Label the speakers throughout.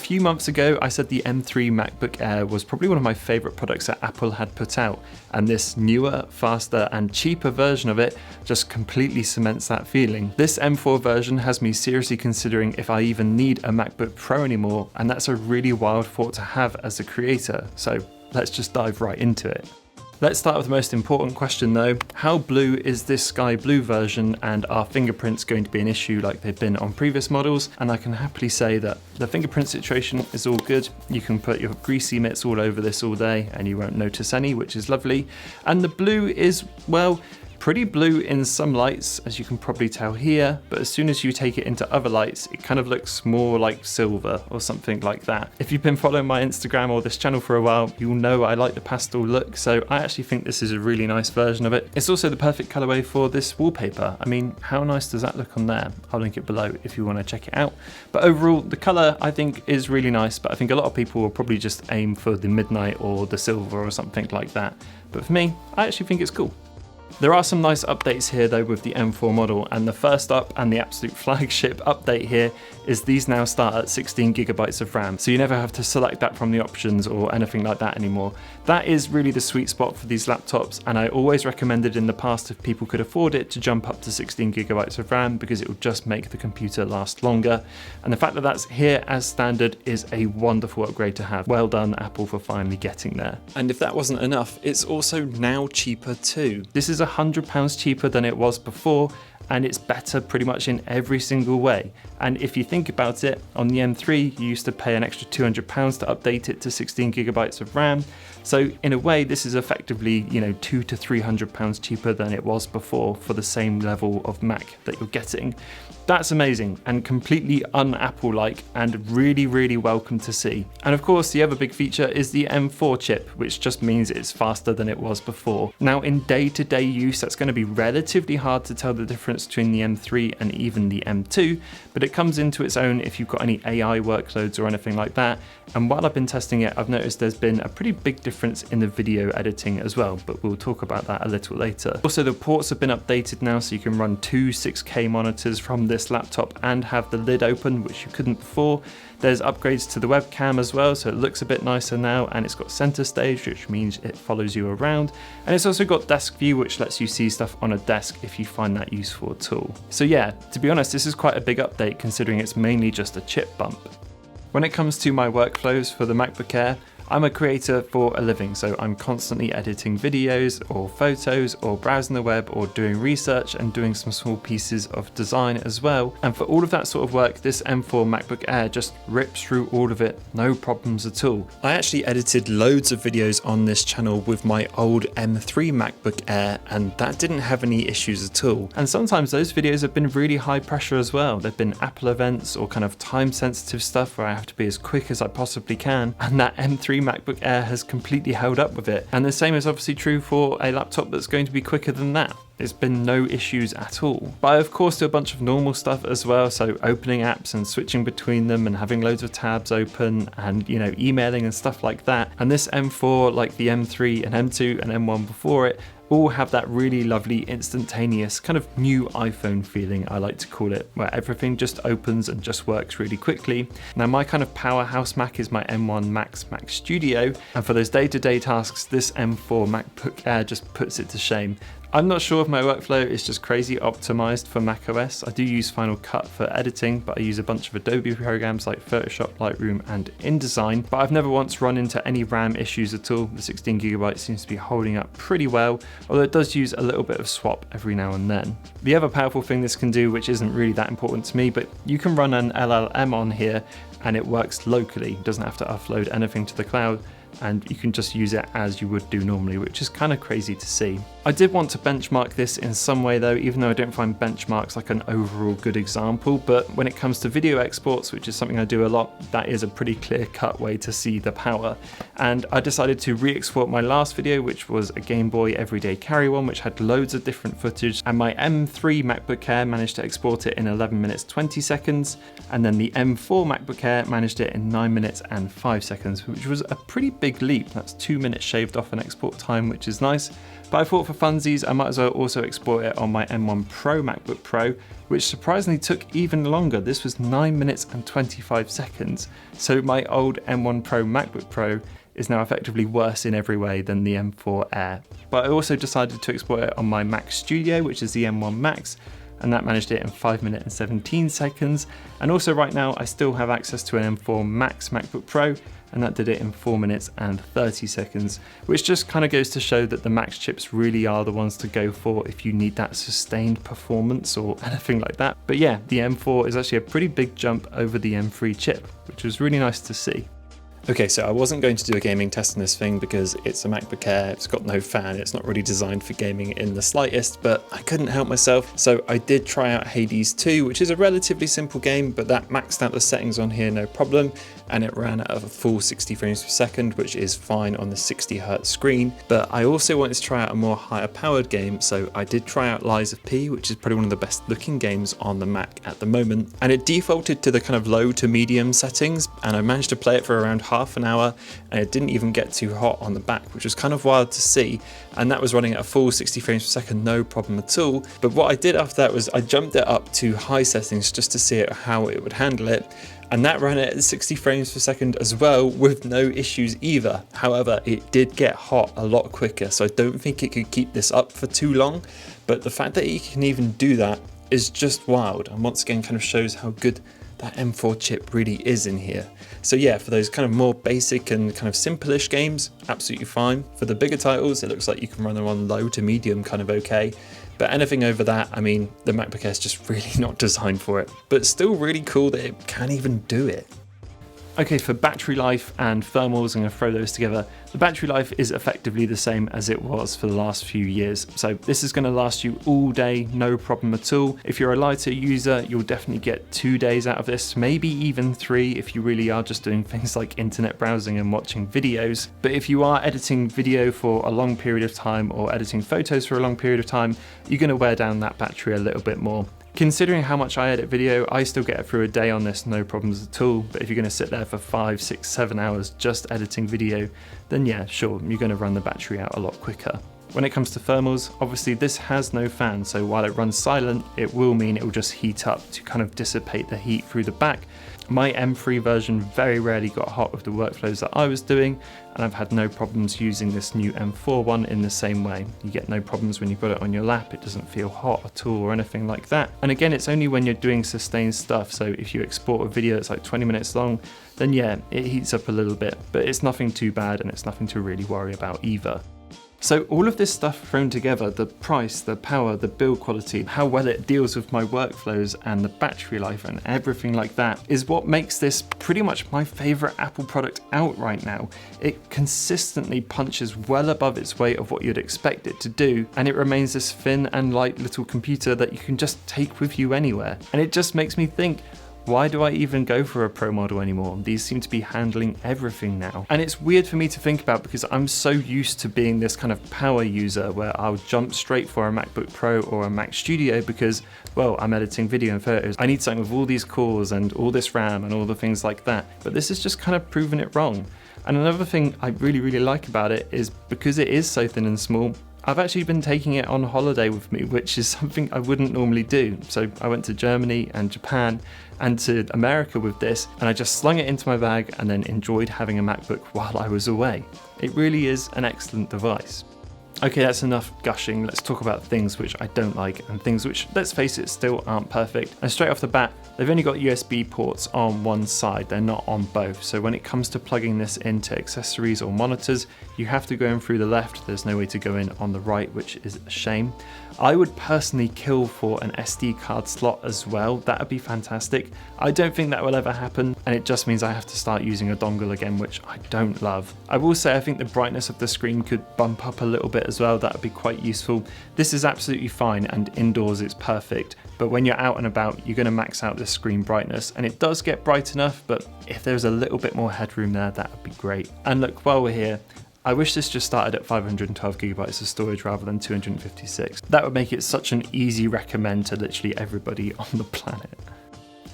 Speaker 1: few months ago, I said the M3 MacBook Air was probably one of my favourite products that Apple had put out, and this newer, faster and cheaper version of it just completely cements that feeling. This M4 version has me seriously considering if I even need a MacBook Pro anymore, and that's a really wild thought to have as a creator, so let's just dive right into it. Let's start with the most important question though. How blue is this sky blue version, and are fingerprints going to be an issue like they've been on previous models? And I can happily say that the fingerprint situation is all good. You can put your greasy mitts all over this all day and you won't notice any, which is lovely. And the blue is, well, pretty blue in some lights, as you can probably tell here, but as soon as you take it into other lights, it kind of looks more like silver or something like that. If you've been following my Instagram or this channel for a while, you'll know I like the pastel look, so I actually think this is a really nice version of it. It's also the perfect colorway for this wallpaper. I mean, how nice does that look on there? I'll link it below if you want to check it out. But overall, the color I think is really nice, but I think a lot of people will probably just aim for the midnight or the silver or something like that. But for me, I actually think it's cool. There are some nice updates here though with the M4 model, and the first up and the absolute flagship update here is these now start at 16 gigabytes of RAM, so you never have to select that from the options or anything like that anymore. That is really the sweet spot for these laptops, and I always recommended in the past, if people could afford it, to jump up to 16 gigabytes of RAM because it will just make the computer last longer. And the fact that that's here as standard is a wonderful upgrade to have. Well done Apple for finally getting there. And if that wasn't enough, it's also now cheaper too. This is £100 cheaper than it was before, and it's better pretty much in every single way. And if you think about it, on the M3 you used to pay an extra £200 to update it to 16 gigabytes of RAM. So in a way, this is effectively, £200 to £300 cheaper than it was before for the same level of Mac that you're getting. That's amazing and completely un-Apple-like and really, really welcome to see. And of course, the other big feature is the M4 chip, which just means it's faster than it was before. Now, in day-to-day use, that's going to be relatively hard to tell the difference between the M3 and even the M2, but it comes into its own if you've got any AI workloads or anything like that. And while I've been testing it, I've noticed there's been a pretty big difference in the video editing as well, but we'll talk about that a little later. Also, the ports have been updated now, so you can run two 6K monitors from this laptop and have the lid open, which you couldn't before. There's upgrades to the webcam as well, so it looks a bit nicer now, and it's got center stage, which means it follows you around. And it's also got desk view, which lets you see stuff on a desk if you find that useful at all. So yeah, to be honest, this is quite a big update considering it's mainly just a chip bump. When it comes to my workflows for the MacBook Air, I'm a creator for a living, so I'm constantly editing videos or photos or browsing the web or doing research and doing some small pieces of design as well. And for all of that sort of work, this M4 MacBook Air just rips through all of it, no problems at all. I actually edited loads of videos on this channel with my old M3 MacBook Air, and that didn't have any issues at all. And sometimes those videos have been really high pressure as well. They've been Apple events or kind of time sensitive stuff where I have to be as quick as I possibly can, and that M3 MacBook Air has completely held up with it. And the same is obviously true for a laptop that's going to be quicker than that. There's been no issues at all. But I of course do a bunch of normal stuff as well, so opening apps and switching between them and having loads of tabs open and emailing and stuff like that. And this M4, like the M3 and M2 and M1 before it, all have that really lovely instantaneous kind of new iPhone feeling, I like to call it, where everything just opens and just works really quickly. Now my kind of powerhouse Mac is my M1 Max Mac Studio, and for those day-to-day tasks, this M4 MacBook Air just puts it to shame. I'm not sure if my workflow is just crazy optimized for macOS. I do use Final Cut for editing, but I use a bunch of Adobe programs like Photoshop, Lightroom and InDesign, but I've never once run into any RAM issues at all. The 16 gigabytes seems to be holding up pretty well, although it does use a little bit of swap every now and then. The other powerful thing this can do, which isn't really that important to me, but you can run an LLM on here and it works locally. It doesn't have to upload anything to the cloud, and you can just use it as you would do normally, which is kind of crazy to see. I did want to benchmark this in some way though, even though I don't find benchmarks like an overall good example, but when it comes to video exports, which is something I do a lot, that is a pretty clear-cut way to see the power. And I decided to re-export my last video, which was a Game Boy Everyday Carry one, which had loads of different footage, and my M3 MacBook Air managed to export it in 11 minutes 20 seconds, and then the M4 MacBook Air managed it in 9 minutes and 5 seconds, which was a pretty big leap. That's 2 minutes shaved off an export time, which is nice. But I thought for funsies, I might as well also export it on my M1 Pro MacBook Pro, which surprisingly took even longer. This was 9 minutes and 25 seconds. So my old M1 Pro MacBook Pro is now effectively worse in every way than the M4 Air. But I also decided to export it on my Mac Studio, which is the M1 Max, and that managed it in 5 minutes and 17 seconds. And also right now, I still have access to an M4 Max MacBook Pro, and that did it in 4 minutes and 30 seconds, which just kind of goes to show that the Max chips really are the ones to go for if you need that sustained performance or anything like that. But yeah, the M4 is actually a pretty big jump over the M3 chip, which was really nice to see. Okay, so I wasn't going to do a gaming test on this thing because it's a MacBook Air, it's got no fan, it's not really designed for gaming in the slightest, but I couldn't help myself. So I did try out Hades 2, which is a relatively simple game, but that maxed out the settings on here no problem, and it ran at a full 60 frames per second, which is fine on the 60Hz screen. But I also wanted to try out a more higher powered game, so I did try out Lies of P, which is probably one of the best looking games on the Mac at the moment, and it defaulted to the kind of low to medium settings, and I managed to play it for around half an hour, and it didn't even get too hot on the back, which was kind of wild to see. And that was running at a full 60 frames per second, no problem at all. But what I did after that was I jumped it up to high settings just to see how it would handle it. And that ran at 60 frames per second as well, with no issues either. However, it did get hot a lot quicker, so I don't think it could keep this up for too long. But the fact that it can even do that is just wild, and once again kind of shows how good that M4 chip really is in here. So yeah, for those kind of more basic and kind of simple-ish games, absolutely fine. For the bigger titles, it looks like you can run them on low to medium kind of okay. But anything over that, I mean, the MacBook Air is just really not designed for it. But still really cool that it can even do it. Okay, for battery life and thermals, I'm going to throw those together. The battery life is effectively the same as it was for the last few years. So this is going to last you all day, no problem at all. If you're a lighter user, you'll definitely get 2 days out of this, maybe even 3 if you really are just doing things like internet browsing and watching videos. But if you are editing video for a long period of time or editing photos for a long period of time, you're going to wear down that battery a little bit more. Considering how much I edit video, I still get through a day on this, no problems at all. But if you're going to sit there for 5, 6, 7 hours just editing video, then yeah, sure, you're going to run the battery out a lot quicker. When it comes to thermals, obviously this has no fan, so while it runs silent, it will mean it will just heat up to kind of dissipate the heat through the back. My M3 version very rarely got hot with the workflows that I was doing, and I've had no problems using this new M4 one in the same way. You get no problems when you've got it on your lap, it doesn't feel hot at all or anything like that. And again, it's only when you're doing sustained stuff, so if you export a video that's like 20 minutes long, then yeah, it heats up a little bit, but it's nothing too bad and it's nothing to really worry about either. So all of this stuff thrown together, the price, the power, the build quality, how well it deals with my workflows and the battery life and everything like that is what makes this pretty much my favorite Apple product out right now. It consistently punches well above its weight of what you'd expect it to do, and it remains this thin and light little computer that you can just take with you anywhere. And it just makes me think, why do I even go for a Pro model anymore? These seem to be handling everything now. And it's weird for me to think about because I'm so used to being this kind of power user where I'll jump straight for a MacBook Pro or a Mac Studio because, well, I'm editing video and photos. I need something with all these cores and all this RAM and all the things like that. But this is just kind of proven it wrong. And another thing I really like about it is because it is so thin and small, I've actually been taking it on holiday with me, which is something I wouldn't normally do. So I went to Germany and Japan and to America with this, and I just slung it into my bag and then enjoyed having a MacBook while I was away. It really is an excellent device. Okay, that's enough gushing. Let's talk about things which I don't like and things which, let's face it, still aren't perfect. And straight off the bat, they've only got USB ports on one side, they're not on both. So when it comes to plugging this into accessories or monitors, you have to go in through the left. There's no way to go in on the right, which is a shame. I would personally kill for an SD card slot as well. That would be fantastic. I don't think that will ever happen, and it just means I have to start using a dongle again, which I don't love. I will say I think the brightness of the screen could bump up a little bit as well. That would be quite useful. This is absolutely fine, and indoors it's perfect. But when you're out and about, you're going to max out the screen brightness, and it does get bright enough, but if there's a little bit more headroom there, that would be great. And look, while we're here, I wish this just started at 512 gigabytes of storage rather than 256. That would make it such an easy recommend to literally everybody on the planet.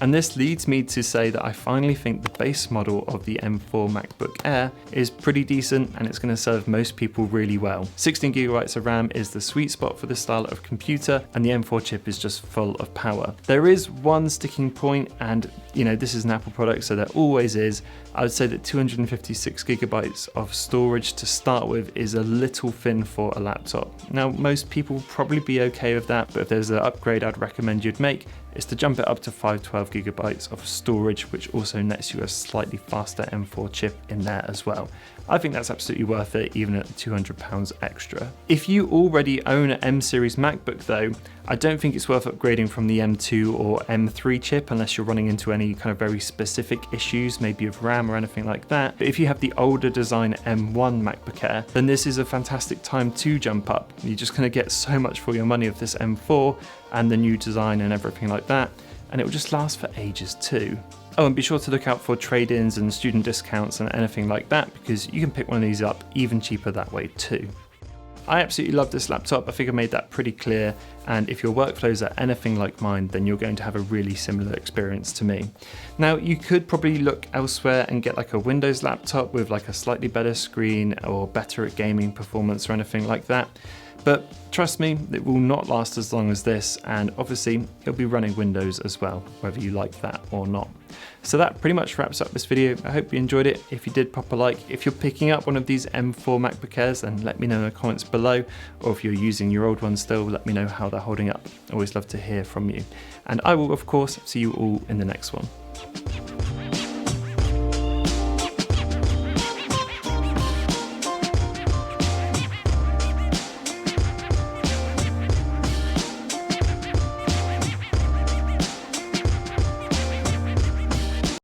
Speaker 1: And this leads me to say that I finally think the base model of the M4 MacBook Air is pretty decent and it's going to serve most people really well. 16GB of RAM is the sweet spot for this style of computer, and the M4 chip is just full of power. There is one sticking point, and this is an Apple product, so there always is. I would say that 256GB of storage to start with is a little thin for a laptop. Now, most people will probably be okay with that, but if there's an upgrade I'd recommend you'd make, is to jump it up to 512GB of storage, which also nets you a slightly faster M4 chip in there as well. I think that's absolutely worth it, even at £200 extra. If you already own an M series MacBook though, I don't think it's worth upgrading from the M2 or M3 chip unless you're running into any kind of very specific issues, maybe of RAM or anything like that. But if you have the older design M1 MacBook Air, then this is a fantastic time to jump up. You're just gonna get so much for your money of this M4 and the new design and everything like that, and it will just last for ages too. Oh, and be sure to look out for trade-ins and student discounts and anything like that, because you can pick one of these up even cheaper that way too. I absolutely love this laptop. I think I made that pretty clear, and if your workflows are anything like mine, then you're going to have a really similar experience to me. Now, you could probably look elsewhere and get like a Windows laptop with like a slightly better screen or better at gaming performance or anything like that. But trust me, it will not last as long as this, and obviously it'll be running Windows as well, whether you like that or not. So that pretty much wraps up this video. I hope you enjoyed it. If you did, pop a like. If you're picking up one of these M4 MacBook Airs, then let me know in the comments below, or if you're using your old one still, let me know how they're holding up. Always love to hear from you. And I will, of course, see you all in the next one.